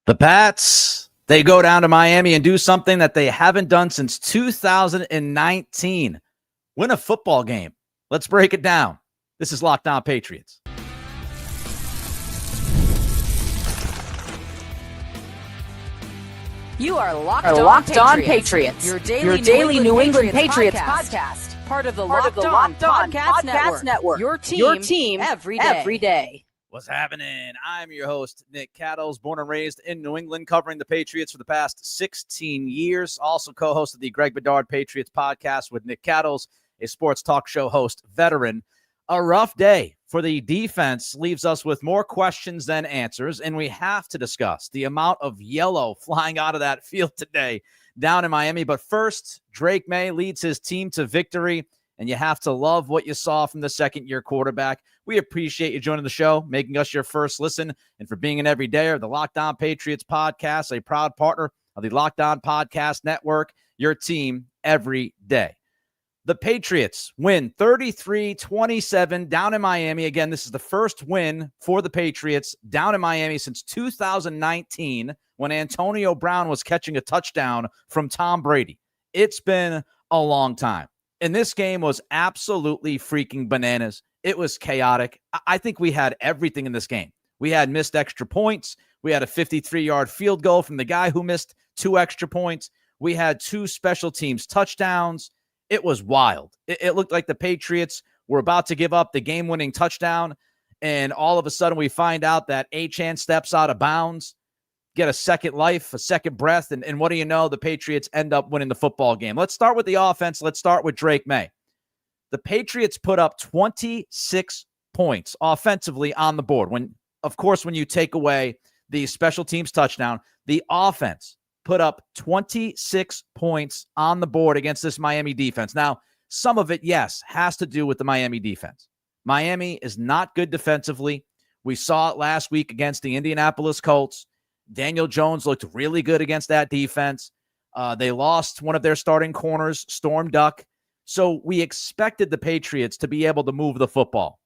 The Pats, they go down to Miami and do something that they haven't done since 2019. Win a football game. Let's break it down. This is Locked On Patriots. You are Locked On Patriots. Your daily New England Patriots podcast. Part of the Locked On Podcast Network. Your team every day. What's happening? I'm your host, Nick Cattles, born and raised in New England, covering the Patriots for the past 16 years. Also co-host of the Greg Bedard Patriots podcast with Nick Cattles, a sports talk show host, veteran. A rough day for the defense leaves us with more questions than answers, and we have to discuss the amount of yellow flying out of that field today down in Miami. But first, Drake Maye leads his team to victory, and you have to love what you saw from the second-year quarterback. We appreciate you joining the show, making us your first listen, and for being an everydayer. The Locked On Patriots podcast, a proud partner of the Locked On Podcast Network, your team every day. The Patriots win 33-27 down in Miami. Again, this is the first win for the Patriots down in Miami since 2019 when Antonio Brown was catching a touchdown from Tom Brady. It's been a long time. And this game was absolutely freaking bananas. It was chaotic. I think we had everything in this game. We had missed extra points. We had a 53-yard field goal from the guy who missed 2 extra points. We had 2 special teams touchdowns. It was wild. It looked like the Patriots were about to give up the game-winning touchdown, and all of a sudden we find out that Achane steps out of bounds, get a second life, a second breath, and what do you know? The Patriots end up winning the football game. Let's start with the offense. Let's start with Drake Maye. The Patriots put up 26 points offensively on the board. When you take away the special teams touchdown, the offense put up 26 points on the board against this Miami defense. Now, some of it, yes, has to do with the Miami defense. Miami is not good defensively. We saw it last week against the Indianapolis Colts. Daniel Jones looked really good against that defense. They lost one of their starting corners, Storm Duck. So we expected the Patriots to be able to move the football.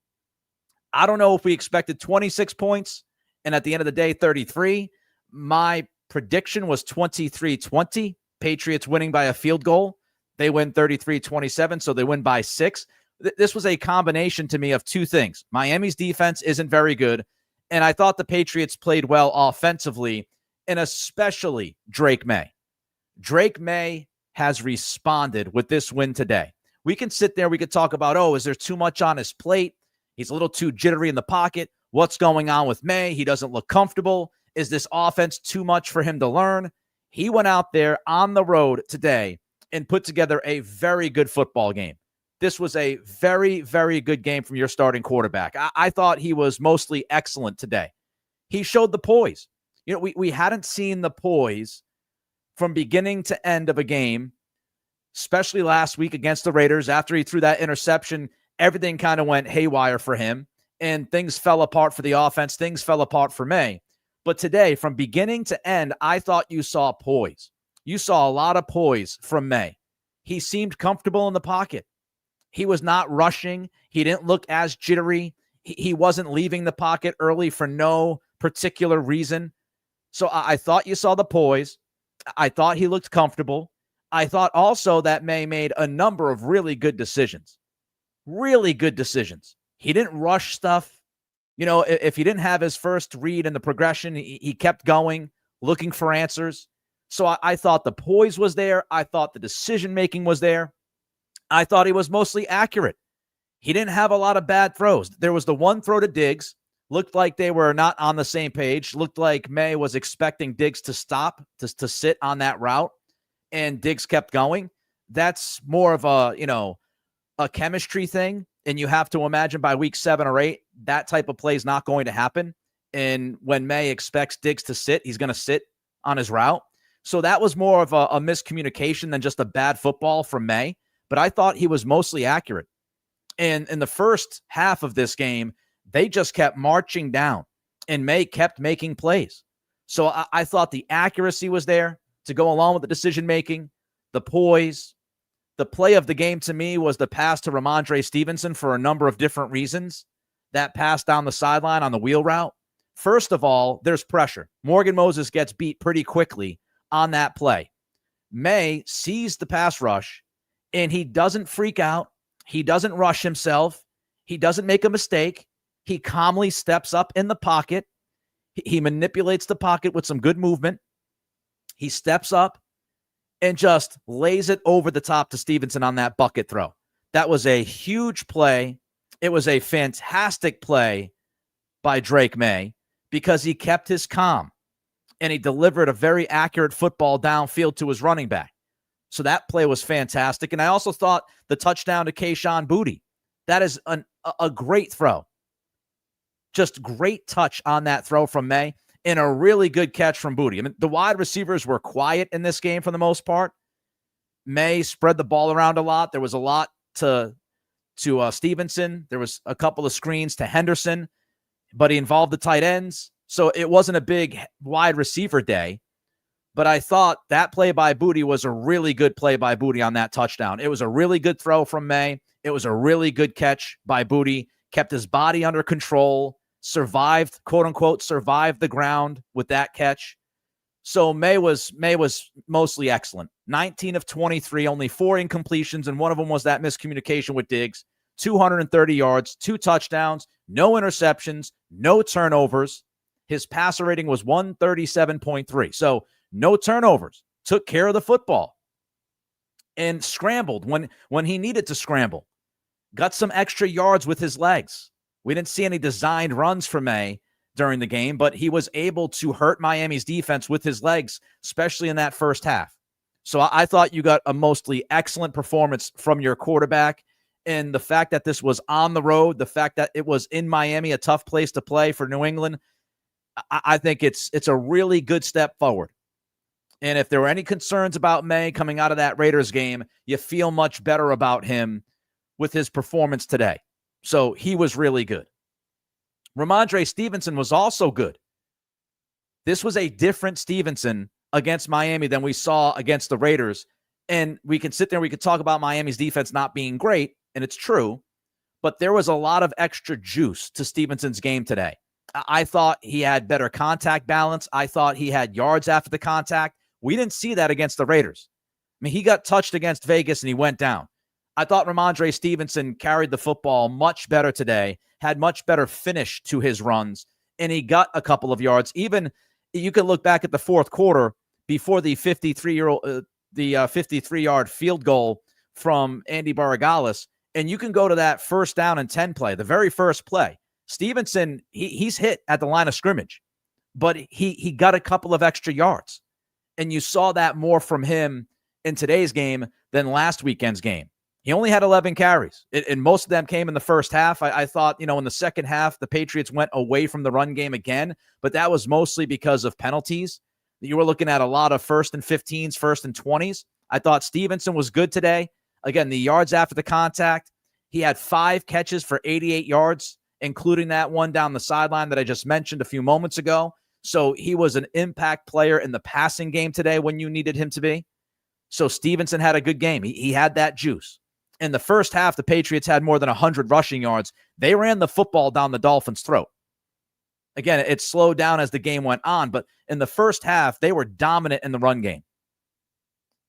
I don't know if we expected 26 points and at the end of the day, 33. My prediction was 23-20. Patriots winning by a field goal. They win 33-27, so they win by 6. This was a combination to me of 2 things. Miami's defense isn't very good, and I thought the Patriots played well offensively, and especially Drake Maye. Drake Maye has responded with this win today. We can sit there, we could talk about, is there too much on his plate? He's a little too jittery in the pocket. What's going on with Maye? He doesn't look comfortable. Is this offense too much for him to learn? He went out there on the road today and put together a very good football game. This was a very, very good game from your starting quarterback. I thought he was mostly excellent today. He showed the poise. We hadn't seen the poise from beginning to end of a game, especially last week against the Raiders. After he threw that interception, everything kind of went haywire for him, and things fell apart for the offense. Things fell apart for Maye. But today, from beginning to end, I thought you saw poise. You saw a lot of poise from Maye. He seemed comfortable in the pocket. He was not rushing. He didn't look as jittery. He wasn't leaving the pocket early for no particular reason. So I thought you saw the poise. I thought he looked comfortable. I thought also that Maye made a number of really good decisions. Really good decisions. He didn't rush stuff. If he didn't have his first read in the progression, he kept going, looking for answers. So I thought the poise was there. I thought the decision-making was there. I thought he was mostly accurate. He didn't have a lot of bad throws. There was the one throw to Diggs. Looked like they were not on the same page. Looked like Maye was expecting Diggs to stop, to sit on that route, and Diggs kept going. That's more of a chemistry thing. And you have to imagine by week 7 or 8, that type of play is not going to happen. And when Maye expects Diggs to sit, he's going to sit on his route. So that was more of a miscommunication than just a bad football from Maye. But I thought he was mostly accurate. And in the first half of this game, they just kept marching down, and Maye kept making plays. So I thought the accuracy was there to go along with the decision-making, the poise. The play of the game to me was the pass to Ramondre Stevenson for a number of different reasons. That pass down the sideline on the wheel route, First of all, there's pressure. Morgan Moses gets beat pretty quickly on that play. Maye sees the pass rush, and he doesn't freak out. He doesn't rush himself. He doesn't make a mistake. He calmly steps up in the pocket. He manipulates the pocket with some good movement. He steps up and just lays it over the top to Stevenson on that bucket throw. That was a huge play. It was a fantastic play by Drake Maye because he kept his calm and he delivered a very accurate football downfield to his running back. So that play was fantastic. And I also thought the touchdown to Kayshon Boutte, that is a great throw. Just great touch on that throw from Maye and a really good catch from Boutte. I mean, the wide receivers were quiet in this game for the most part. Maye spread the ball around a lot. There was a lot to Stevenson. There was a couple of screens to Henderson, but he involved the tight ends. So it wasn't a big wide receiver day. But I thought that play by Boutte was a really good play by Boutte on that touchdown. It was a really good throw from Maye. It was a really good catch by Boutte. Kept his body under control, survived, quote unquote, survived the ground with that catch. So Maye was mostly excellent. 19 of 23, only 4 incompletions, and one of them was that miscommunication with Diggs. 230 yards, 2 touchdowns, no interceptions, no turnovers. His passer rating was 137.3. So no turnovers. Took care of the football and scrambled when he needed to scramble. Got some extra yards with his legs. We didn't see any designed runs from Maye during the game, but he was able to hurt Miami's defense with his legs, especially in that first half. So I thought you got a mostly excellent performance from your quarterback. And the fact that this was on the road, the fact that it was in Miami, a tough place to play for New England, I think it's a really good step forward. And if there were any concerns about Maye coming out of that Raiders game, you feel much better about him with his performance today. So he was really good. Ramondre Stevenson was also good. This was a different Stevenson against Miami than we saw against the Raiders. And we can sit there and we could talk about Miami's defense not being great, and it's true, but there was a lot of extra juice to Stevenson's game today. I thought he had better contact balance. I thought he had yards after the contact. We didn't see that against the Raiders. I mean, he got touched against Vegas and he went down. I thought Ramondre Stevenson carried the football much better today, had much better finish to his runs, and he got a couple of yards. Even you could look back at the fourth quarter before the 53-yard field goal from Andy Baragalis, and you can go to that 1st down and 10 play, the very first play. Stevenson, he's hit at the line of scrimmage, but he got a couple of extra yards, and you saw that more from him in today's game than last weekend's game. He only had 11 carries, and most of them came in the first half. I thought, in the second half, the Patriots went away from the run game again, but that was mostly because of penalties. You were looking at a lot of 1st and 15s, 1st and 20s. I thought Stevenson was good today. Again, the yards after the contact, he had 5 catches for 88 yards, including that one down the sideline that I just mentioned a few moments ago. So he was an impact player in the passing game today when you needed him to be. So Stevenson had a good game. He had that juice. In the first half, the Patriots had more than 100 rushing yards. They ran the football down the Dolphins' throat. Again, it slowed down as the game went on, but in the first half, they were dominant in the run game.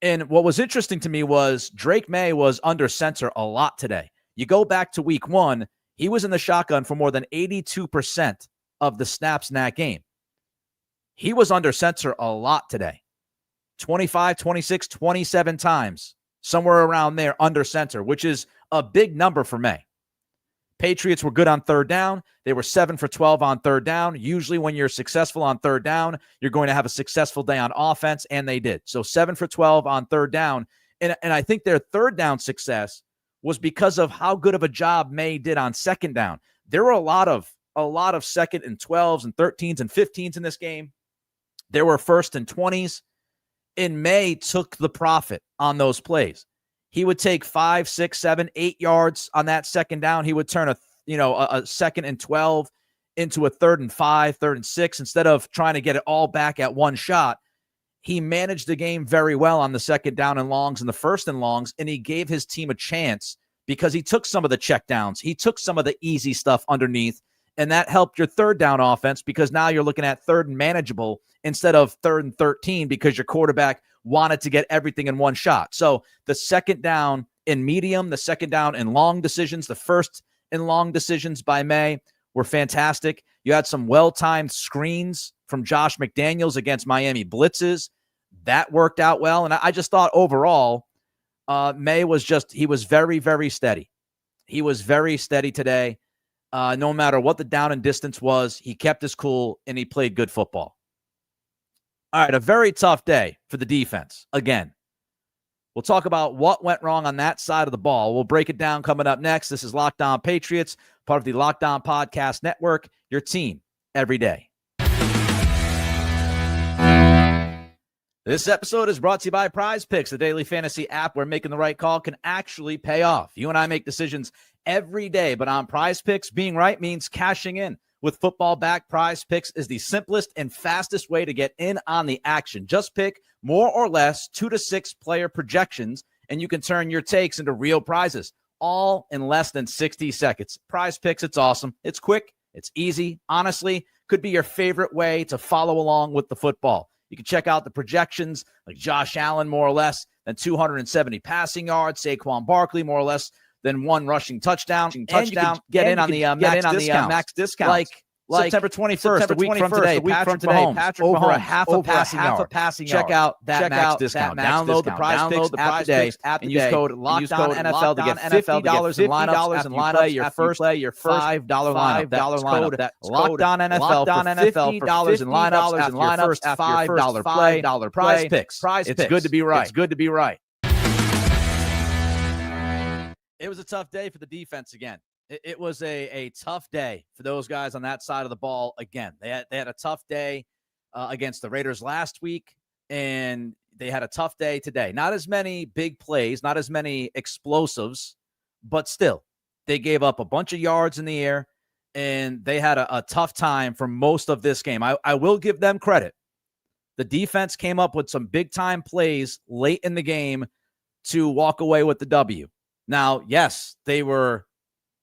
And what was interesting to me was Drake Maye was under center a lot today. You go back to week 1, he was in the shotgun for more than 82% of the snaps in that game. He was under center a lot today. 25, 26, 27 times. Somewhere around there under center, which is a big number for Maye. Patriots were good on 3rd down. They were 7 for 12 on 3rd down. Usually when you're successful on 3rd down, you're going to have a successful day on offense, and they did. So 7 for 12 on 3rd down. And I think their 3rd down success was because of how good of a job Maye did on 2nd down. There were a lot of 2nd and 12s and 13s and 15s in this game. There were 1st and 20s. And Maye took the profit on those plays. He would take 5, 6, 7, 8 yards on that 2nd down. He would turn a 2nd and 12 into a 3rd and 5, 3rd and 6, instead of trying to get it all back at one shot. He managed the game very well on the 2nd down and longs and the 1st and longs, and he gave his team a chance because he took some of the checkdowns. He took some of the easy stuff underneath, And that helped your third down offense because now you're looking at third and manageable instead of third and 13 because your quarterback wanted to get everything in one shot. So the second down in medium, the second down in long decisions, the first and long decisions by Maye were fantastic. You had some well-timed screens from Josh McDaniels against Miami blitzes. That worked out well. And I just thought overall, Maye he was very, very steady. He was very steady today. No matter what the down and distance was, he kept his cool and he played good football. All right, a very tough day for the defense. Again, we'll talk about what went wrong on that side of the ball. We'll break it down coming up next. This is Locked On Patriots, part of the Locked On Podcast Network, your team every day. This episode is brought to you by PrizePicks, the daily fantasy app where making the right call can actually pay off. You and I make decisions every day, but on PrizePicks, being right means cashing in. With football back, PrizePicks is the simplest and fastest way to get in on the action. Just pick more or less 2 to 6 player projections, and you can turn your takes into real prizes, all in less than 60 seconds. PrizePicks, it's awesome. It's quick. It's easy. Honestly, could be your favorite way to follow along with the football. You can check out the projections like Josh Allen, more or less than 270 passing yards, Saquon Barkley, more or less than 1 rushing touchdown. And you can get in on the max discount. Like September 21st, the week from today, Patrick Mahomes, a half a passing yard. Check out that max discount. Download the PrizePicks app today and use code LOCKEDONNFL to get $50 in lineups after you play your first $5 lineup. That's code LOCKEDONNFL for $50 in lineups after your first $5 play. PrizePicks. It's good to be right. It's good to be right. It was a tough day for the defense again. It was a tough day for those guys on that side of the ball again. They had a tough day against the Raiders last week, and they had a tough day today. Not as many big plays, not as many explosives, but still, they gave up a bunch of yards in the air, and they had a tough time for most of this game. I will give them credit. The defense came up with some big-time plays late in the game to walk away with the W. Now, yes, they were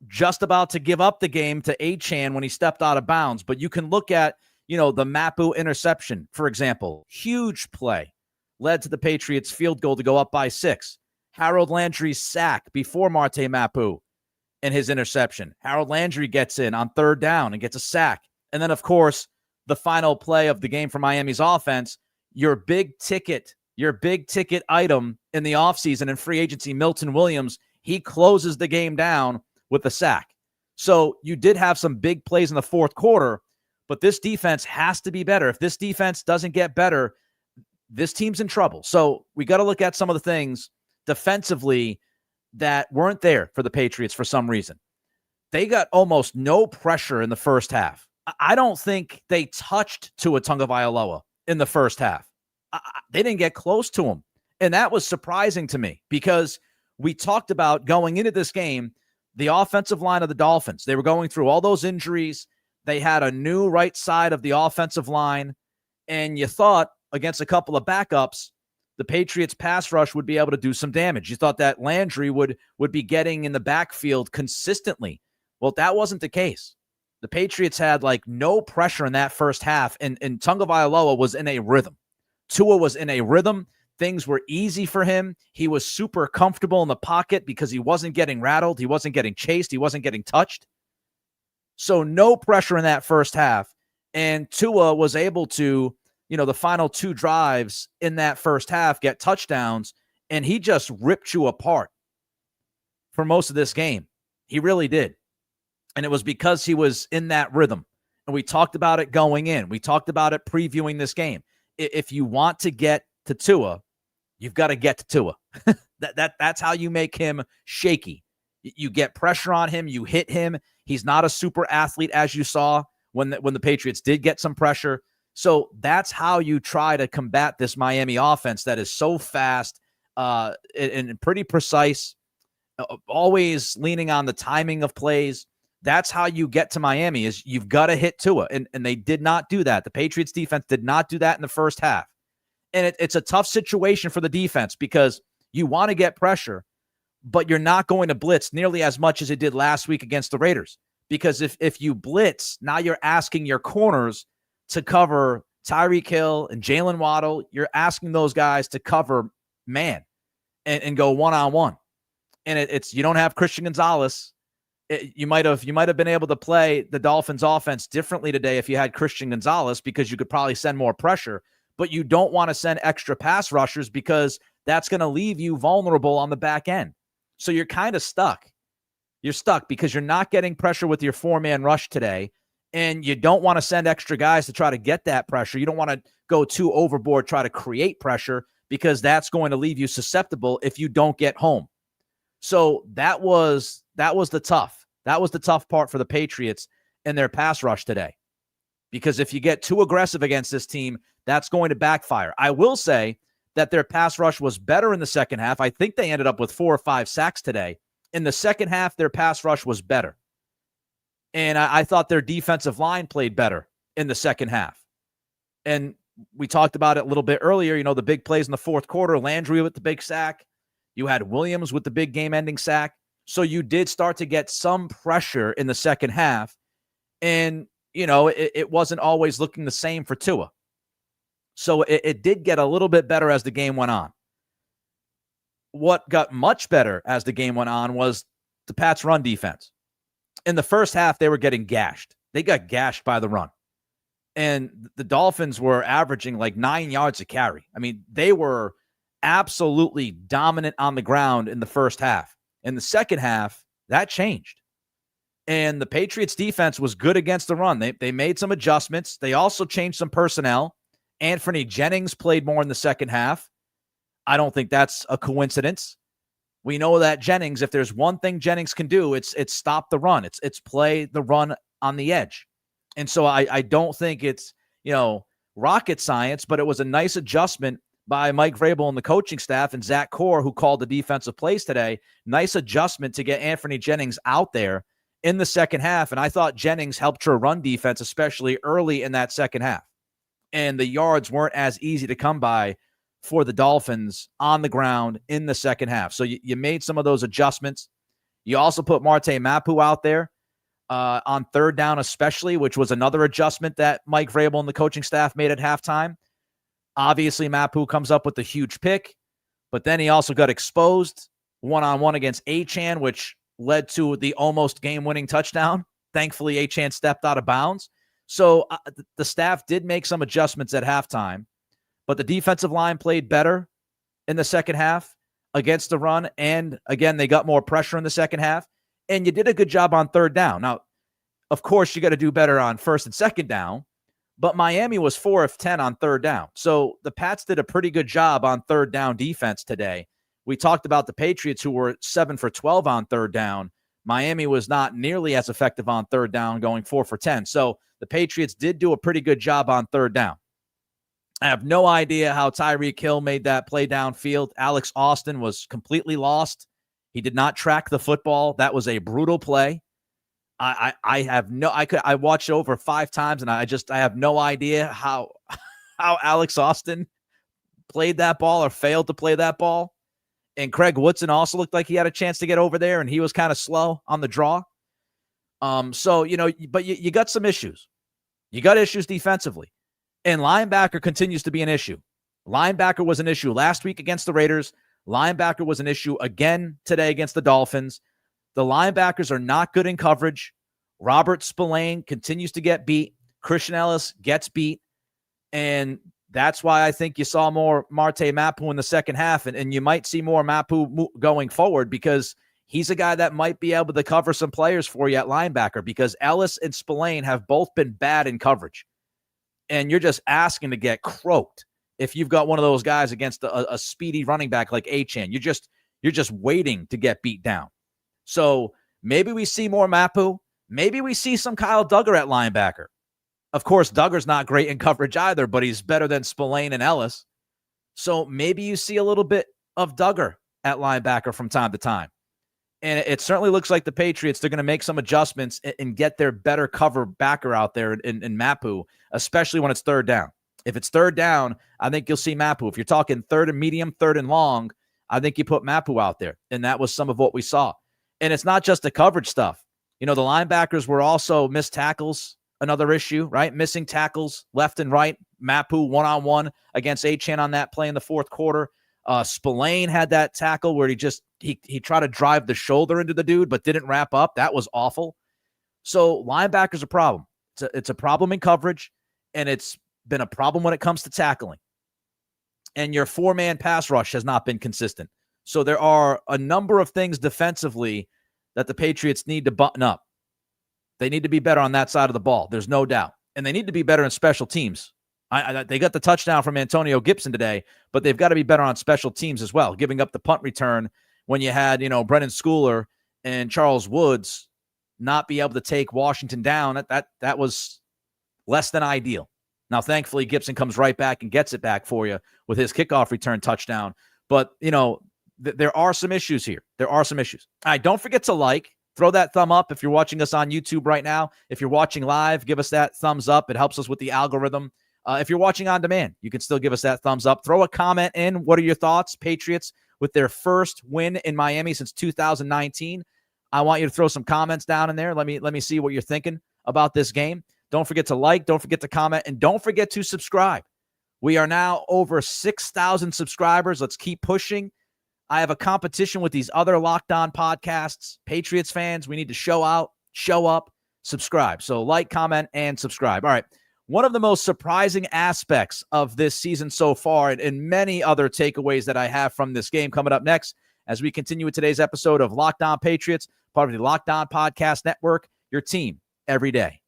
just about to give up the game to Achane when he stepped out of bounds. But you can look at, the Mapu interception, for example. Huge play. Led to the Patriots field goal to go up by 6. Harold Landry's sack before Marte Mapu and his interception. Harold Landry gets in on third down and gets a sack. And then, of course, the final play of the game for Miami's offense, your big ticket item in the offseason in free agency, Milton Williams, he closes the game down with a sack. So you did have some big plays in the fourth quarter, but this defense has to be better. If this defense doesn't get better, this team's in trouble. So we got to look at some of the things defensively that weren't there for the Patriots for some reason. They got almost no pressure in the first half. I don't think they touched Tua Tagovailoa in the first half. They didn't get close to him. And that was surprising to me because we talked about going into this game, the offensive line of the Dolphins. They were going through all those injuries. They had a new right side of the offensive line. And you thought against a couple of backups, the Patriots pass rush would be able to do some damage. You thought that Landry would be getting in the backfield consistently. Well, that wasn't the case. The Patriots had no pressure in that first half, and Tagovailoa was in a rhythm. Tua was in a rhythm. Things were easy for him. He was super comfortable in the pocket because he wasn't getting rattled. He wasn't getting chased. He wasn't getting touched. So no pressure in that first half. And Tua was able to, the final 2 drives in that first half get touchdowns, and he just ripped you apart for most of this game. He really did. And it was because he was in that rhythm. And we talked about it going in. We talked about it previewing this game. If you want to get to Tua, you've got to get to Tua. That's how you make him shaky. You get pressure on him. You hit him. He's not a super athlete, as you saw when the Patriots did get some pressure. So that's how you try to combat this Miami offense that is so fast and pretty precise, always leaning on the timing of plays. That's how you get to Miami, is you've got to hit Tua. And they did not do that. The Patriots defense did not do that in the first half. And it's a tough situation for the defense because you want to get pressure, but you're not going to blitz nearly as much as it did last week against the Raiders Because if you blitz, now you're asking your corners to cover Tyreek Hill and Jalen Waddle. You're asking those guys to cover man and go one-on-one. And it's you don't have Christian Gonzalez. You might have been able to play the Dolphins offense differently today if you had Christian Gonzalez, because you could probably send more pressure, but you don't want to send extra pass rushers because that's going to leave you vulnerable on the back end. So you're kind of stuck. You're stuck because you're not getting pressure with your 4-man rush today, and you don't want to send extra guys to try to get that pressure. You don't want to go too overboard, try to create pressure, because that's going to leave you susceptible if you don't get home. So that was the tough part for the Patriots in their pass rush today. Because if you get too aggressive against this team, that's going to backfire. I will say that their pass rush was better in the second half. I think they ended up with 4 or 5 sacks today. In the second half, their pass rush was better. And I thought their defensive line played better in the second half. And we talked about it a little bit earlier, the big plays in the fourth quarter, Landry with the big sack. You had Williams with the big game-ending sack. So you did start to get some pressure in the second half. And, it wasn't always looking the same for Tua. So it did get a little bit better as the game went on. What got much better as the game went on was the Pats' run defense. In the first half, they were getting gashed. They got gashed by the run. And the Dolphins were averaging like 9 yards a carry. I mean, they were absolutely dominant on the ground in the first half. In the second half, that changed. And the Patriots defense was good against the run. They made some adjustments. They also changed some personnel. Anthony Jennings played more in the second half. I don't think that's a coincidence. We know that Jennings, if there's one thing Jennings can do, it's stop the run. It's play the run on the edge. And so I don't think it's, rocket science, but it was a nice adjustment by Mike Vrabel and the coaching staff and Zach Core, who called the defensive plays today. Nice adjustment to get Anthony Jennings out there in the second half. And I thought Jennings helped your run defense, especially early in that second half. And the yards weren't as easy to come by for the Dolphins on the ground in the second half. So you made some of those adjustments. You also put Marte Mapu out there on third down especially, which was another adjustment that Mike Vrabel and the coaching staff made at halftime. Obviously, Mapu comes up with the huge pick, but then he also got exposed one-on-one against Achane, which led to the almost game-winning touchdown. Thankfully, Achane stepped out of bounds. So the staff did make some adjustments at halftime, but the defensive line played better in the second half against the run. And again, they got more pressure in the second half. And you did a good job on third down. Now, of course, you got to do better on first and second down, but Miami was 4 of 10 on third down. So the Pats did a pretty good job on third down defense today. We talked about the Patriots, who were 7 for 12 on third down. Miami was not nearly as effective on third down, going 4 for 10. So the Patriots did do a pretty good job on third down. I have no idea how Tyreek Hill made that play downfield. Alex Austin was completely lost. He did not track the football. That was a brutal play. I watched it over 5 times, and I have no idea how Alex Austin played that ball or failed to play that ball. And Craig Woodson also looked like he had a chance to get over there, and he was kind of slow on the draw. But you got some issues. You got issues defensively. And linebacker continues to be an issue. Linebacker was an issue last week against the Raiders. Linebacker was an issue again today against the Dolphins. The linebackers are not good in coverage. Robert Spillane continues to get beat. Christian Ellis gets beat. And that's why I think you saw more Marte Mapu in the second half. And you might see more Mapu going forward, because he's a guy that might be able to cover some players for you at linebacker, because Ellis and Spillane have both been bad in coverage. And you're just asking to get croaked if you've got one of those guys against a speedy running back like Achane. You're just waiting to get beat down. So maybe we see more Mapu. Maybe we see some Kyle Duggar at linebacker. Of course, Duggar's not great in coverage either, but he's better than Spillane and Ellis. So maybe you see a little bit of Duggar at linebacker from time to time. And it certainly looks like the Patriots, they're going to make some adjustments and get their better cover backer out there in Mapu, especially when it's third down. If it's third down, I think you'll see Mapu. If you're talking third and medium, third and long, I think you put Mapu out there. And that was some of what we saw. And it's not just the coverage stuff. The linebackers were also missed tackles, another issue, right? Missing tackles left and right. Mapu one-on-one against Achane on that play in the fourth quarter. Spillane had that tackle where he tried to drive the shoulder into the dude, but didn't wrap up. That was awful. So linebackers a problem. It's a problem in coverage, and it's been a problem when it comes to tackling. And your four-man pass rush has not been consistent. So there are a number of things defensively that the Patriots need to button up. They need to be better on that side of the ball. There's no doubt. And they need to be better in special teams. They got the touchdown from Antonio Gibson today, but they've got to be better on special teams as well, giving up the punt return when you had, Brennan Schooler and Charles Woods not be able to take Washington down. That was less than ideal. Now, thankfully, Gibson comes right back and gets it back for you with his kickoff return touchdown. But, there are some issues here. There are some issues. All right, don't forget to throw that thumb up if you're watching us on YouTube right now. If you're watching live, give us that thumbs up. It helps us with the algorithm. If you're watching on demand, you can still give us that thumbs up. Throw a comment in. What are your thoughts? Patriots with their first win in Miami since 2019. I want you to throw some comments down in there. Let me see what you're thinking about this game. Don't forget to like. Don't forget to comment. And don't forget to subscribe. We are now over 6,000 subscribers. Let's keep pushing. I have a competition with these other Locked On podcasts. Patriots fans, we need to show out, show up, subscribe. So like, comment, and subscribe. All right. One of the most surprising aspects of this season so far, and many other takeaways that I have from this game coming up next as we continue with today's episode of Locked On Patriots, part of the Locked On Podcast Network, your team every day.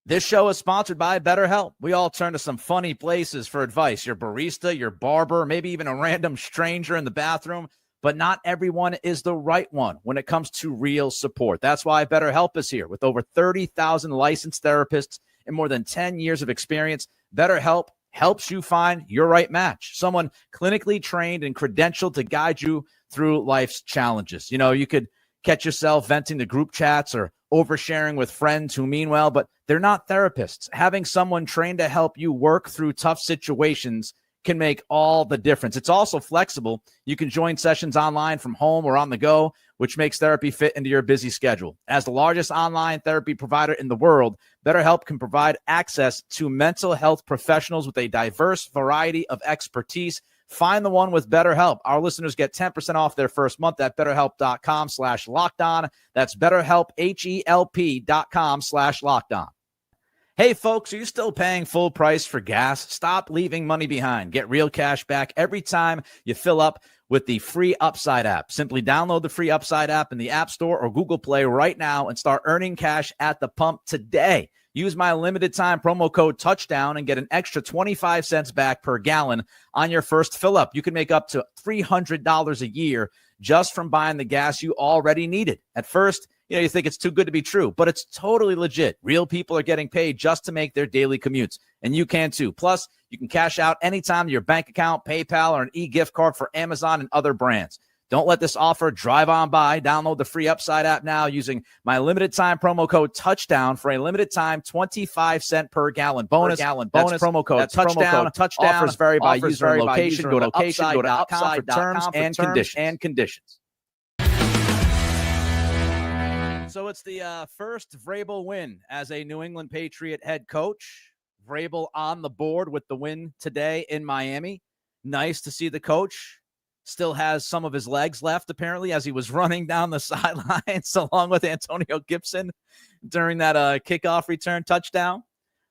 This show is sponsored by BetterHelp. We all turn to some funny places for advice. Your barista, your barber, maybe even a random stranger in the bathroom. But not everyone is the right one when it comes to real support. That's why BetterHelp is here. With over 30,000 licensed therapists and more than 10 years of experience, BetterHelp helps you find your right match. Someone clinically trained and credentialed to guide you through life's challenges. You could catch yourself venting to group chats or oversharing with friends who mean well, but they're not therapists. Having someone trained to help you work through tough situations can make all the difference. It's also flexible. You can join sessions online from home or on the go, which makes therapy fit into your busy schedule. As the largest online therapy provider in the world, BetterHelp can provide access to mental health professionals with a diverse variety of expertise. Find the one with BetterHelp. Our listeners get 10% off their first month at BetterHelp.com/LockedOn. That's BetterHelp, HELP.com/LockedOn. Hey, folks, are you still paying full price for gas? Stop leaving money behind. Get real cash back every time you fill up with the free Upside app. Simply download the free Upside app in the App Store or Google Play right now and start earning cash at the pump today. Use my limited time promo code TOUCHDOWN and get an extra 25 cents back per gallon on your first fill up. You can make up to $300 a year just from buying the gas you already needed. At first, you think it's too good to be true, but it's totally legit. Real people are getting paid just to make their daily commutes, and you can too. Plus, you can cash out anytime to your bank account, PayPal, or an e-gift card for Amazon and other brands. Don't let this offer drive on by. Download the free Upside app now using my limited time promo code TOUCHDOWN for a limited time 25 cent per gallon bonus. That's promo code touchdown. Offers vary by user and location. Go to upside.com for terms and conditions. So it's the first Vrabel win as a New England Patriot head coach. Vrabel on the board with the win today in Miami. Nice to see the coach still has some of his legs left, apparently, as he was running down the sidelines along with Antonio Gibson during that kickoff return touchdown.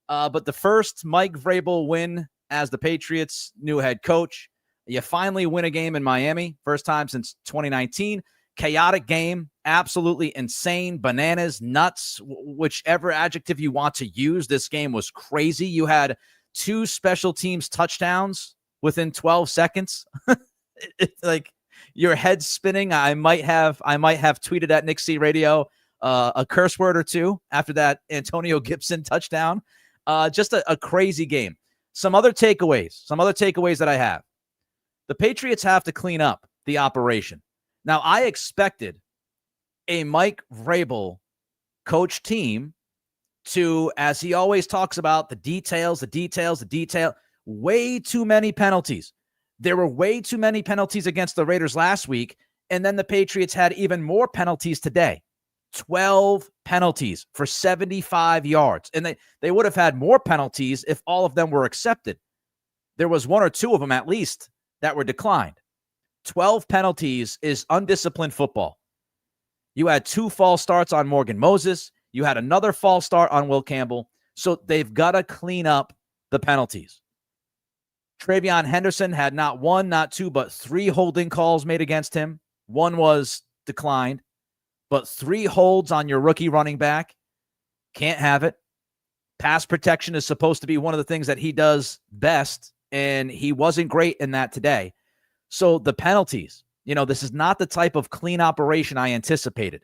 But the first Mike Vrabel win as the Patriots' new head coach. You finally win a game in Miami, first time since 2019. Chaotic game, absolutely insane, bananas, nuts, whichever adjective you want to use. This game was crazy. You had 2 special teams touchdowns within 12 seconds. It's like your head spinning. I might have tweeted at Nick C Radio a curse word or two after that Antonio Gibson touchdown. Just a crazy game. Some other takeaways that I have. The Patriots have to clean up the operation. Now, I expected a Mike Vrabel coach team to, as he always talks about, the detail. Way too many penalties. There were way too many penalties against the Raiders last week, And then the Patriots had even more penalties today. 12 penalties for 75 yards. And they would have had more penalties if all of them were accepted. There was one or two of them at least that were declined. 12 penalties is undisciplined football. You had 2 false starts on Morgan Moses. You had another false start on Will Campbell. So they've got to clean up the penalties. Travion Henderson had not 1, not 2, but 3 holding calls made against him. 1 was declined, but 3 holds on your rookie running back. Can't have it. Pass protection is supposed to be one of the things that he does best, and he wasn't great in that today. So the penalties, this is not the type of clean operation I anticipated.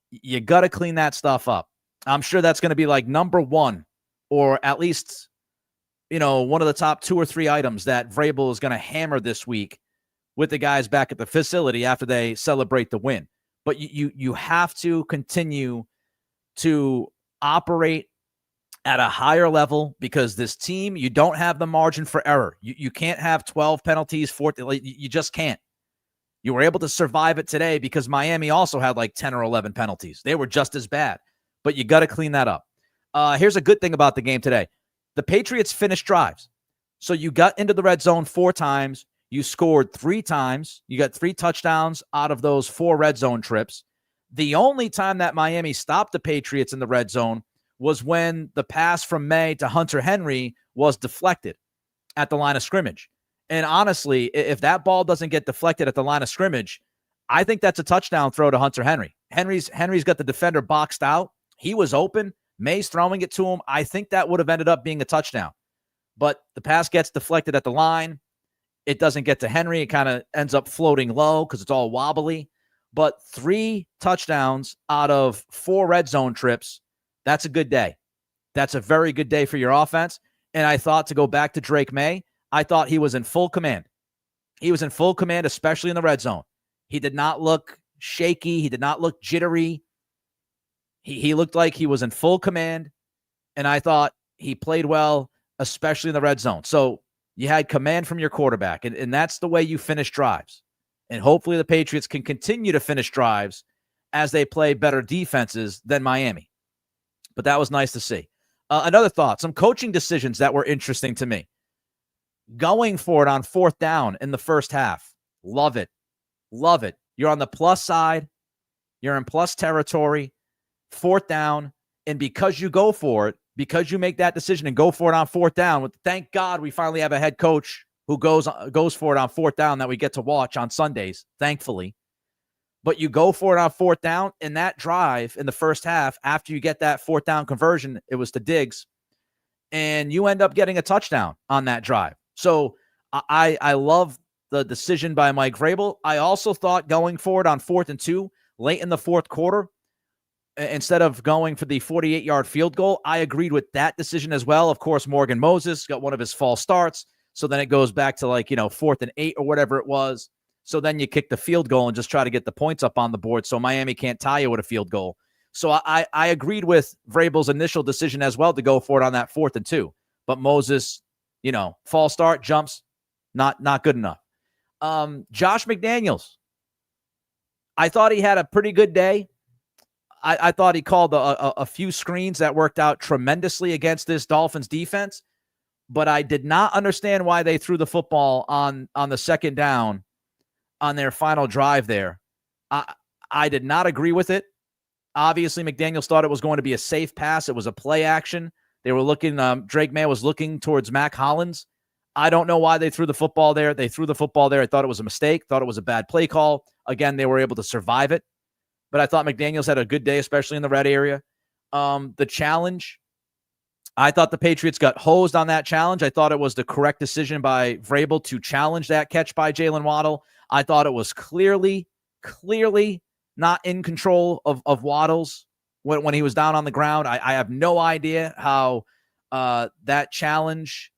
You got to clean that stuff up. I'm sure that's going to be like number 1, or at least, one of the top 2 or 3 items that Vrabel is going to hammer this week with the guys back at the facility after they celebrate the win. But you have to continue to operate at a higher level, because this team, you don't have the margin for error. You can't have 12 penalties, 14. You just can't. You were able to survive it today because Miami also had like 10 or 11 penalties. They were just as bad, but you got to clean that up. Here's a good thing about the game today. The Patriots finished drives. So you got into the red zone 4 times. You scored 3 times. You got 3 touchdowns out of those 4 red zone trips. The only time that Miami stopped the Patriots in the red zone was when the pass from Maye to Hunter Henry was deflected at the line of scrimmage. And honestly, if that ball doesn't get deflected at the line of scrimmage, I think that's a touchdown throw to Hunter Henry. Henry's got the defender boxed out. He was open. Maye's throwing it to him. I think that would have ended up being a touchdown. But the pass gets deflected at the line. It doesn't get to Henry. It kind of ends up floating low because it's all wobbly. But 3 touchdowns out of 4 red zone trips, that's a good day. That's a very good day for your offense. And I thought, to go back to Drake Maye, I thought he was in full command. He was in full command, especially in the red zone. He did not look shaky. He did not look jittery. He looked like he was in full command. And I thought he played well, especially in the red zone. So you had command from your quarterback. And that's the way you finish drives. And hopefully the Patriots can continue to finish drives as they play better defenses than Miami. But that was nice to see. Another thought, some coaching decisions that were interesting to me. Going for it on 4th down in the first half. Love it. Love it. You're on the plus side. You're in plus territory. 4th down. And because you go for it, because you make that decision and go for it on 4th down, thank God we finally have a head coach who goes for it on 4th down that we get to watch on Sundays, thankfully. But you go for it on 4th down, and that drive in the first half, after you get that 4th down conversion, it was to Diggs, and you end up getting a touchdown on that drive. So I love the decision by Mike Vrabel. I also thought going for it on 4th and 2 late in the 4th quarter, instead of going for the 48-yard field goal, I agreed with that decision as well. Of course, Morgan Moses got one of his false starts, so then it goes back to 4th and 8 or whatever it was. So then you kick the field goal and just try to get the points up on the board so Miami can't tie you with a field goal. So I agreed with Vrabel's initial decision as well to go for it on that 4th and 2. But Moses, false start, jumps, not good enough. Josh McDaniels, I thought he had a pretty good day. I thought he called a few screens that worked out tremendously against this Dolphins defense. But I did not understand why they threw the football on the 2nd down on their final drive there. I did not agree with it. Obviously, McDaniels thought it was going to be a safe pass. It was a play action. They were looking, Drake Maye was looking towards Mac Hollins. I don't know why they threw the football there. They threw the football there. I thought it was a mistake, thought it was a bad play call. Again, they were able to survive it. But I thought McDaniels had a good day, especially in the red area. The challenge, I thought the Patriots got hosed on that challenge. I thought it was the correct decision by Vrabel to challenge that catch by Jalen Waddle. I thought it was clearly not in control of Waddle's when he was down on the ground. I have no idea how that challenge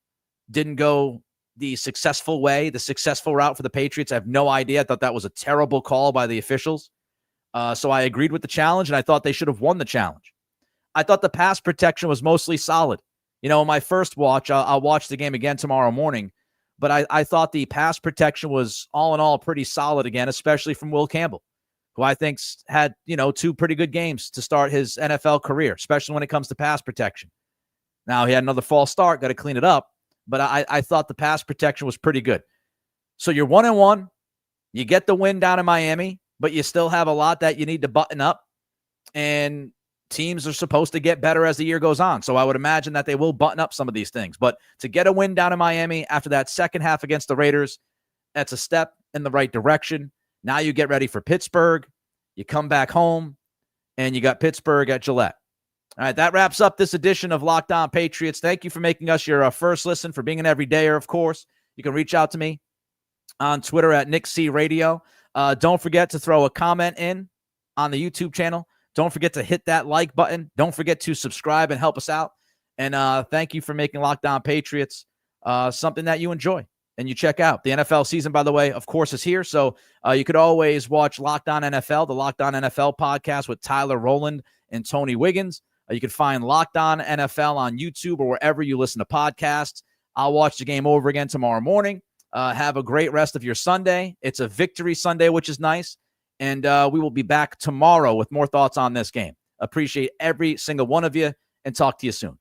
didn't go the successful way, the successful route for the Patriots. I have no idea. I thought that was a terrible call by the officials. So I agreed with the challenge, and I thought they should have won the challenge. I thought the pass protection was mostly solid. In my first watch, I'll watch the game again tomorrow morning, But I thought the pass protection was all in all pretty solid again, especially from Will Campbell, who I think had, 2 pretty good games to start his NFL career, especially when it comes to pass protection. Now, he had another false start, got to clean it up, but I thought the pass protection was pretty good. So you're 1-1. You get the win down in Miami, but you still have a lot that you need to button up, and teams are supposed to get better as the year goes on. So I would imagine that they will button up some of these things. But to get a win down in Miami after that second half against the Raiders, that's a step in the right direction. Now you get ready for Pittsburgh. You come back home, and you got Pittsburgh at Gillette. All right, that wraps up this edition of Locked On Patriots. Thank you for making us your first listen, for being an everydayer, of course. You can reach out to me on Twitter at Nick C Radio. Don't forget to throw a comment in on the YouTube channel. Don't forget to hit that like button. Don't forget to subscribe and help us out. And thank you for making Locked On Patriots something that you enjoy and you check out. The NFL season, by the way, of course, is here. So you could always watch Locked On NFL, the Locked On NFL podcast with Tyler Rowland and Tony Wiggins. You can find Locked On NFL on YouTube or wherever you listen to podcasts. I'll watch the game over again tomorrow morning. Have a great rest of your Sunday. It's a victory Sunday, which is nice. And we will be back tomorrow with more thoughts on this game. Appreciate every single one of you, and talk to you soon.